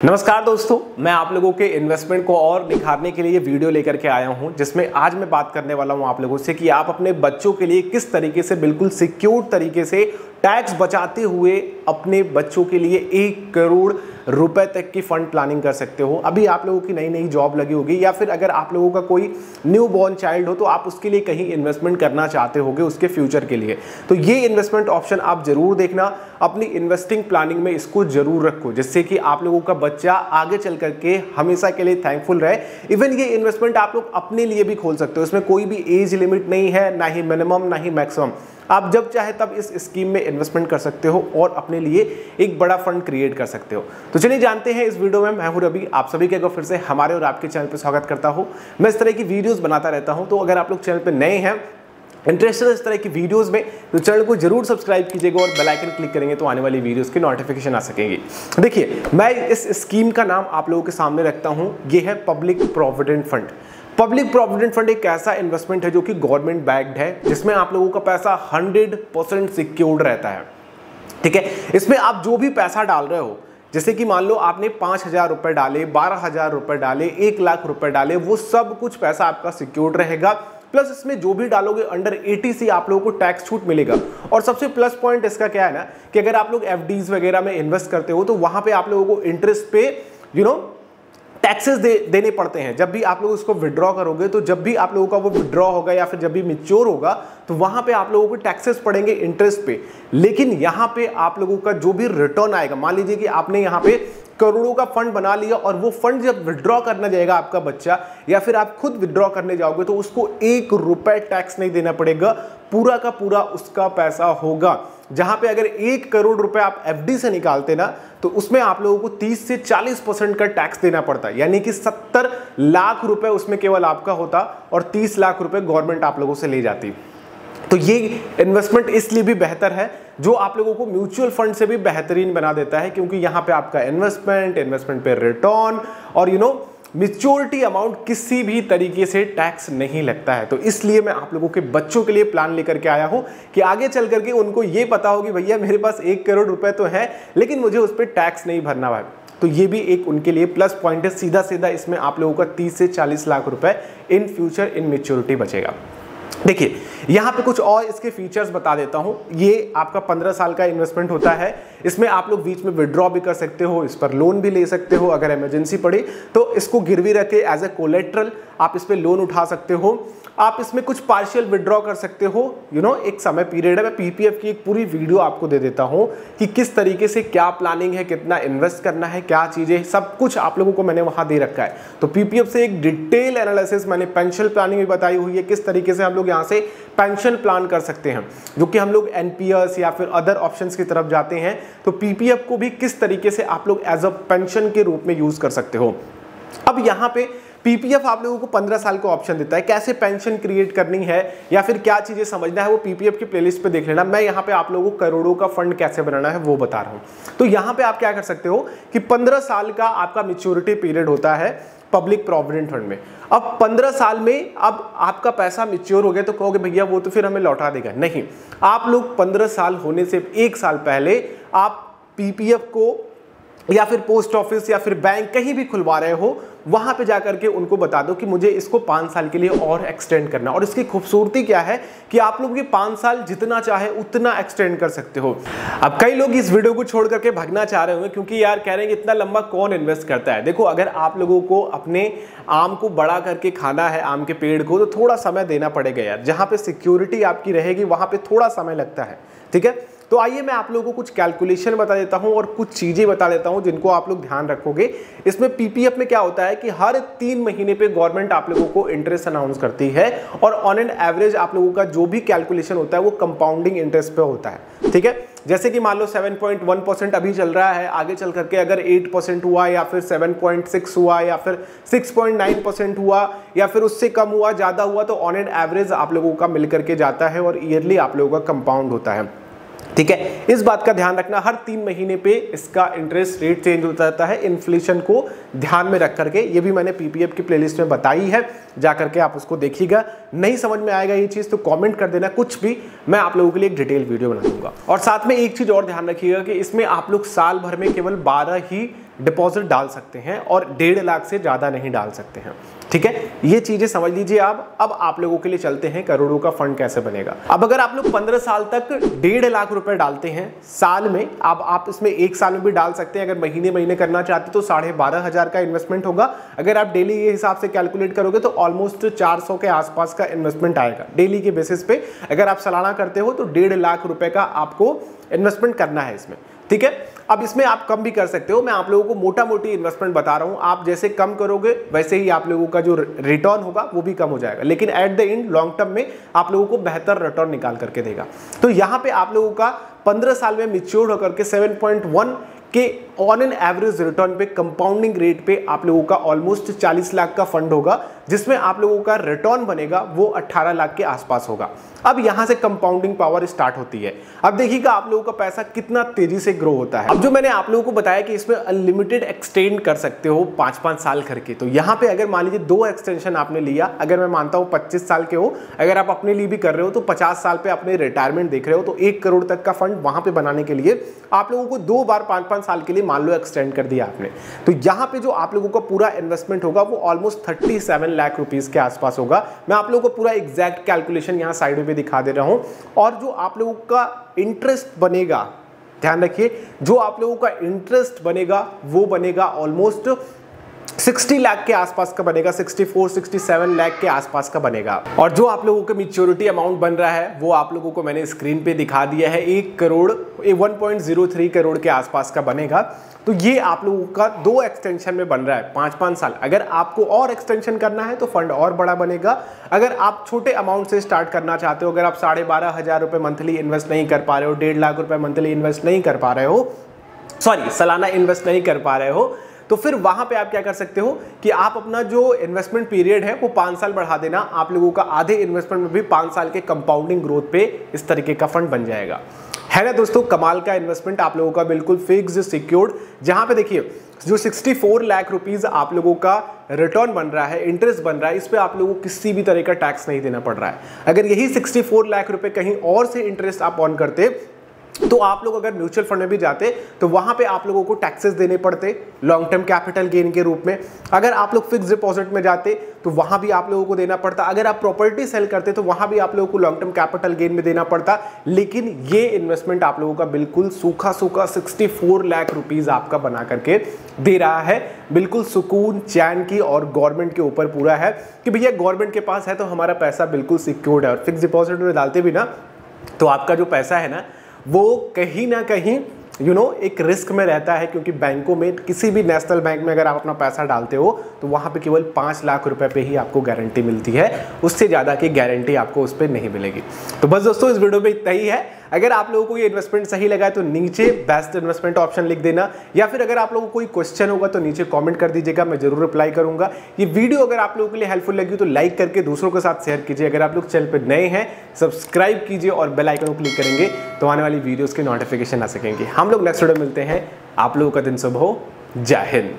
नमस्कार दोस्तों, मैं आप लोगों के इन्वेस्टमेंट को और निखारने के लिए ये वीडियो लेकर के आया हूं, जिसमें आज मैं बात करने वाला हूं आप लोगों से कि आप अपने बच्चों के लिए किस तरीके से बिल्कुल सिक्योर तरीके से टैक्स बचाते हुए अपने बच्चों के लिए 1 करोड़ रुपए तक की फंड प्लानिंग कर सकते हो। अभी आप लोगों की नई नई जॉब लगी होगी या फिर अगर आप लोगों का कोई न्यू बॉर्न चाइल्ड हो तो आप उसके लिए कहीं इन्वेस्टमेंट करना चाहते होगे उसके फ्यूचर के लिए, तो ये इन्वेस्टमेंट ऑप्शन आप जरूर देखना, अपनी इन्वेस्टिंग प्लानिंग में इसको जरूर रखो, जिससे कि आप लोगों का बच्चा आगे चल करके हमेशा के लिए थैंकफुल रहे। इवन ये इन्वेस्टमेंट आप लोग अपने लिए भी खोल सकते हो, इसमें कोई भी एज लिमिट नहीं है, ना ही मिनिमम ना ही मैक्सिमम। आप जब चाहे तब इस स्कीम में इन्वेस्टमेंट कर सकते हो और अपने लिए एक बड़ा फंड क्रिएट कर सकते हो। तो चलिए जानते हैं इस वीडियो में। मैं हूं रवि, आप सभी के फिर से हमारे और आपके चैनल पर स्वागत करता हूं। मैं इस तरह की वीडियोस बनाता रहता हूं, तो अगर आप लोग चैनल पर नए हैं, इंटरेस्टेड इस तरह की वीडियोस में, तो चैनल को जरूर सब्सक्राइब कीजिएगा और बेल आइकन क्लिक करेंगे तो आने वाली वीडियोस की नोटिफिकेशन आ सकेंगी। देखिए, मैं इस स्कीम का नाम आप लोगों के सामने रखता हूं, ये है public provident fund. Public provident fund एक ऐसा इन्वेस्टमेंट है जो कि गवर्नमेंट बैक्ड है, जिसमें आप लोगों का पैसा 100% सिक्योर्ड रहता है। ठीक है, इसमें आप जो भी पैसा डाल रहे हो, जैसे कि मान लो आपने 5,000 रुपए डाले, 12,000 रुपए डाले, 1 लाख रुपए डाले, वो सब कुछ पैसा आपका सिक्योर्ड रहेगा। प्लस इसमें जो भी डालोगे अंडर 80 आप लोगों को टैक्स छूट मिलेगा। और सबसे प्लस पॉइंट इसका क्या है ना, कि अगर आप लोग एफडीज वगैरह में इन्वेस्ट करते हो तो वहां पे आप लोगों को इंटरेस्ट पे टैक्सेस देने पड़ते हैं। जब भी आप लोग उसको विड्रॉ करोगे, तो जब भी आप लोगों का वो विड्रॉ होगा या फिर जब भी मैच्योर होगा, तो वहां पे आप लोगों को टैक्सेस पड़ेंगे इंटरेस्ट पे। लेकिन यहां पे आप लोगों का जो भी रिटर्न आएगा, मान लीजिए कि आपने यहां पे करोड़ों का फंड बना लिया और वो फंड जब विड्रॉ करना जाएगा आपका बच्चा या फिर आप खुद विड्रॉ करने जाओगे, तो उसको 1 रुपए टैक्स नहीं देना पड़ेगा, पूरा का पूरा उसका पैसा होगा। जहां पे अगर 1 करोड़ रुपए आप एफडी से निकालते ना, तो उसमें आप लोगों को 30 से 40% का टैक्स देना पड़ता है, यानी कि 70 लाख रुपए उसमें केवल आपका होता और 30 लाख रुपए गवर्नमेंट आप लोगों से ले जाती। तो ये इन्वेस्टमेंट इसलिए भी बेहतर है, जो आप लोगों को म्यूचुअल फंड से भी बेहतरीन बना देता है, क्योंकि यहां पे आपका इन्वेस्टमेंट पे रिटर्न और मैच्योरिटी अमाउंट किसी भी तरीके से टैक्स नहीं लगता है। तो इसलिए मैं आप लोगों के बच्चों के लिए प्लान लेकर के आया हूं कि आगे चल करके उनको ये पता हो कि भैया मेरे पास 1 करोड़ रुपए तो है, लेकिन मुझे उस पर टैक्स नहीं भरना है। तो ये भी एक उनके लिए प्लस पॉइंट है। सीधा सीधा इसमें आप लोगों का 30 से 40 लाख रुपए इन फ्यूचर इन मैच्योरिटी बचेगा। देखिए, यहां पे कुछ और इसके फीचर्स बता देता हूं। ये आपका 15 साल का इन्वेस्टमेंट होता है। इसमें आप लोग बीच में विड्रॉ भी कर सकते हो, इस पर लोन भी ले सकते हो। अगर इमरजेंसी पड़े तो इसको गिरवी रख के एज ए कोलेट्रल आप इस पे लोन उठा सकते हो। आप इसमें कुछ पार्शियल विड्रॉ कर सकते हो। एक समय पीरियड है। मैं पीपीएफ की एक पूरी वीडियो आपको दे देता हूं कि किस तरीके से क्या प्लानिंग है, कितना इन्वेस्ट करना है, क्या चीजें, सब कुछ आप लोगों को मैंने वहां दे रखा है। तो पीपीएफ से एक डिटेल एनालिसिस मैंने पेंशन प्लानिंग भी बताई हुई है, किस तरीके से हम लोग यहाँ से पेंशन प्लान कर सकते हैं, जो कि हम लोग एनपीएस या फिर अदर ऑप्शंस की तरफ जाते हैं। तो पीपीएफ को भी किस तरीके से आप लोग एज अ पेंशन के रूप में यूज कर सकते हो। अब यहाँ पे पीपीएफ आप लोगों को 15 साल का ऑप्शन देता है। कैसे पेंशन क्रिएट करनी है या फिर क्या चीजें समझना है, वो पीपीएफ की प्लेलिस्ट पे देख लेना। मैं यहाँ पे आप लोगों को करोड़ों का फंड कैसे बनाना है वो बता रहा हूँ। तो यहाँ पे आप क्या कर सकते हो कि 15 साल का आपका मैच्योरिटी पीरियड होता है पब्लिक प्रोविडेंट फंड में। अब 15 साल में अब आपका पैसा मैच्योर हो गया, तो कहोगे भैया वो तो फिर हमें लौटा देगा। नहीं, आप लोग 15 साल होने से 1 साल पहले आप पीपीएफ को या फिर पोस्ट ऑफिस या फिर बैंक कहीं भी खुलवा रहे हो, वहां पे जाकर के उनको बता दो कि मुझे इसको 5 साल के लिए और एक्सटेंड करना। और इसकी खूबसूरती क्या है कि आप लोग ये 5 साल जितना चाहे उतना एक्सटेंड कर सकते हो। अब कई लोग इस वीडियो को छोड़ करके भागना चाह रहे होंगे, क्योंकि यार कह रहे हैं इतना लंबा कौन इन्वेस्ट करता है। देखो, अगर आप लोगों को अपने आम को बड़ा करके खाना है, आम के पेड़ को, तो थोड़ा समय देना पड़ेगा यार। जहां पे सिक्योरिटी आपकी रहेगी वहां पे थोड़ा समय लगता है। ठीक है, तो आइए मैं आप लोगों को कुछ कैलकुलेशन बता देता हूं और कुछ चीजें बता देता हूं जिनको आप लोग ध्यान रखोगे। इसमें पीपीएफ में क्या होता है कि हर 3 महीने पे गवर्नमेंट आप लोगों को इंटरेस्ट अनाउंस करती है, और ऑन एन एवरेज आप लोगों का जो भी कैलकुलेशन होता है वो कंपाउंडिंग इंटरेस्ट पे होता है। ठीक है, जैसे कि मान लो 7.1% अभी चल रहा है, आगे चल करके अगर 8% हुआ या फिर 7.6 हुआ या फिर 6.9% हुआ या फिर उससे कम हुआ, ज्यादा हुआ, तो ऑन एन एवरेज आप लोगों का मिल करके जाता है और ईयरली आप लोगों का कंपाउंड होता है। ठीक है, इस बात का ध्यान रखना, हर 3 महीने पे इसका इंटरेस्ट रेट चेंज होता रहता है, इन्फ्लेशन को ध्यान में रख करके। ये भी मैंने पीपीएफ की प्लेलिस्ट में बताई है, जाकर के आप उसको देखिएगा। नहीं समझ में आएगा ये चीज तो कमेंट कर देना, कुछ भी, मैं आप लोगों के लिए एक डिटेल वीडियो बना दूंगा। और साथ में एक चीज और ध्यान रखिएगा कि इसमें आप लोग साल भर में केवल 12 ही डिपॉजिट डाल सकते हैं और 1.5 लाख से ज़्यादा नहीं डाल सकते हैं। ठीक है, ये चीज़ें समझ लीजिए आप। अब आप लोगों के लिए चलते हैं करोड़ों का फंड कैसे बनेगा। अब अगर आप लोग 15 साल तक 1.5 लाख रुपए डालते हैं साल में, अब आप इसमें एक साल में भी डाल सकते हैं। अगर महीने महीने करना चाहते तो 12,500 का इन्वेस्टमेंट होगा। अगर आप डेली ये हिसाब से कैलकुलेट करोगे तो ऑलमोस्ट 400 के आसपास का इन्वेस्टमेंट आएगा डेली के बेसिस पे। अगर आप सालाना करते हो तो 1.5 लाख रुपए का आपको इन्वेस्टमेंट करना है इसमें। ठीक है, अब इसमें आप कम भी कर सकते हो। मैं आप लोगों को मोटा मोटी इन्वेस्टमेंट बता रहा हूं। आप जैसे कम करोगे वैसे ही आप लोगों का जो रिटर्न होगा वो भी कम हो जाएगा, लेकिन at the end long term में आप लोगों को बेहतर रिटर्न निकाल करके देगा। तो यहां पे आप लोगों का 15 साल में मैच्योर होकर के 7.1 के ऑन एन एवरेज रिटर्न पे कंपाउंडिंग रेट पे आप लोगों का ऑलमोस्ट 40 लाख का फंड होगा, जिसमें आप लोगों का रिटर्न बनेगा वो 18 लाख के आसपास होगा। अब यहां से कंपाउंडिंग पावर स्टार्ट होती है। अब देखिएगा आप लोगों का पैसा कितना तेजी से ग्रो होता है। अब जो मैंने आप लोगों को बताया कि इसमें अनलिमिटेड एक्सटेंड कर सकते हो 5-5 साल करके, तो यहां पे अगर मान लीजिए 2 एक्सटेंशन आपने लिया, अगर मैं मानता हूं 25 साल के हो, अगर आप अपने लिए भी कर रहे हो तो 50 साल पे अपने रिटायरमेंट देख रहे हो, तो 1 करोड़ तक का फंड वहां पे बनाने के लिए आप लोगों को 2 बार 5-5 साल के लिए मान लो एक्सटेंड कर दिया आपने, तो यहां पे जो आप लोगों का पूरा इन्वेस्टमेंट होगा वो ऑलमोस्ट 37 लाख रुपीस के आसपास होगा। मैं आप लोगों को पूरा एग्जैक्ट कैलकुलेशन यहां साइड में दिखा दे रहा हूं। और जो आप लोगों का इंटरेस्ट बनेगा, ध्यान रखिए, जो आप लोगों का इंटरेस्ट बनेगा वो बनेगा ऑलमोस्ट 60 लाख के आसपास का बनेगा, 64-67 लाख के आसपास का बनेगा। और जो आप लोगों का मैच्योरिटी अमाउंट बन रहा है वो आप लोगों को मैंने स्क्रीन पे दिखा दिया है, 1.03 करोड़ के आसपास का बनेगा। तो ये आप लोगों का 2 एक्सटेंशन में बन रहा है 5-5 साल। अगर आपको और एक्सटेंशन करना है तो फंड और बड़ा बनेगा। अगर आप छोटे अमाउंट से स्टार्ट करना चाहते हो, अगर आप 12,500 रुपए मंथली इन्वेस्ट नहीं कर पा रहे हो, 1.5 लाख रुपए मंथली इन्वेस्ट नहीं कर पा रहे हो, सॉरी सालाना इन्वेस्ट नहीं कर पा रहे हो, तो फिर वहां पे आप क्या कर सकते हो कि आप अपना जो इन्वेस्टमेंट पीरियड है वो 5 साल बढ़ा देना। आप लोगों का आधे इन्वेस्टमेंट में भी 5 साल के कंपाउंडिंग ग्रोथ पे इस तरीके का फंड बन जाएगा। है ना दोस्तों, कमाल का इन्वेस्टमेंट आप लोगों का, बिल्कुल फिक्स्ड सिक्योर्ड, जहां पे देखिए जो 64 लाख रुपीस आप लोगों का रिटर्न बन रहा है, इंटरेस्ट बन रहा है, इस पे आप लोगों को किसी भी तरह का टैक्स नहीं देना पड़ रहा है। अगर यही 64 लाख रुपए कहीं और से इंटरेस्ट आप ऑन करते तो आप लोग अगर म्यूचुअल फंड में भी जाते तो वहां पे आप लोगों को टैक्सेस देने पड़ते लॉन्ग टर्म कैपिटल गेन के रूप में। अगर आप लोग फिक्स डिपॉजिट में जाते तो वहां भी आप लोगों को देना पड़ता। अगर आप प्रॉपर्टी सेल करते तो वहां भी आप लोगों को लॉन्ग टर्म कैपिटल गेन में देना पड़ता। लेकिन ये इन्वेस्टमेंट आप लोगों का बिल्कुल सूखा सूखा 64 लाख रुपीज आपका बना करके दे रहा है, बिल्कुल सुकून चैन की, और गवर्नमेंट के ऊपर पूरा है कि भैया गवर्नमेंट के पास है तो हमारा पैसा बिल्कुल सिक्योर्ड है। और फिक्स डिपॉजिट में डालते भी ना तो आपका जो पैसा है ना वो कहीं ना कहीं एक रिस्क में रहता है, क्योंकि बैंकों में, किसी भी नेशनल बैंक में अगर आप अपना पैसा डालते हो तो वहां पे केवल 5 लाख रुपए पे ही आपको गारंटी मिलती है, उससे ज़्यादा की गारंटी आपको उस पर नहीं मिलेगी। तो बस दोस्तों इस वीडियो में इतना ही है। अगर आप लोगों को ये इन्वेस्टमेंट सही लगा है तो नीचे बेस्ट इन्वेस्टमेंट ऑप्शन लिख देना, या फिर अगर आप लोगों को कोई क्वेश्चन होगा तो नीचे कमेंट कर दीजिएगा, मैं जरूर रिप्लाई करूंगा। ये वीडियो अगर आप लोगों के लिए हेल्पफुल लगी तो लाइक करके दूसरों के साथ शेयर कीजिए। अगर आप लोग चैनल पर नए हैं सब्सक्राइब कीजिए और बेल आइकन को क्लिक करेंगे तो आने वाली वीडियोस के नोटिफिकेशन आ सकेंगे। हम लोग नेक्स्ट वीडियो मिलते हैं। आप लोगों का दिन शुभ हो। जय हिंद।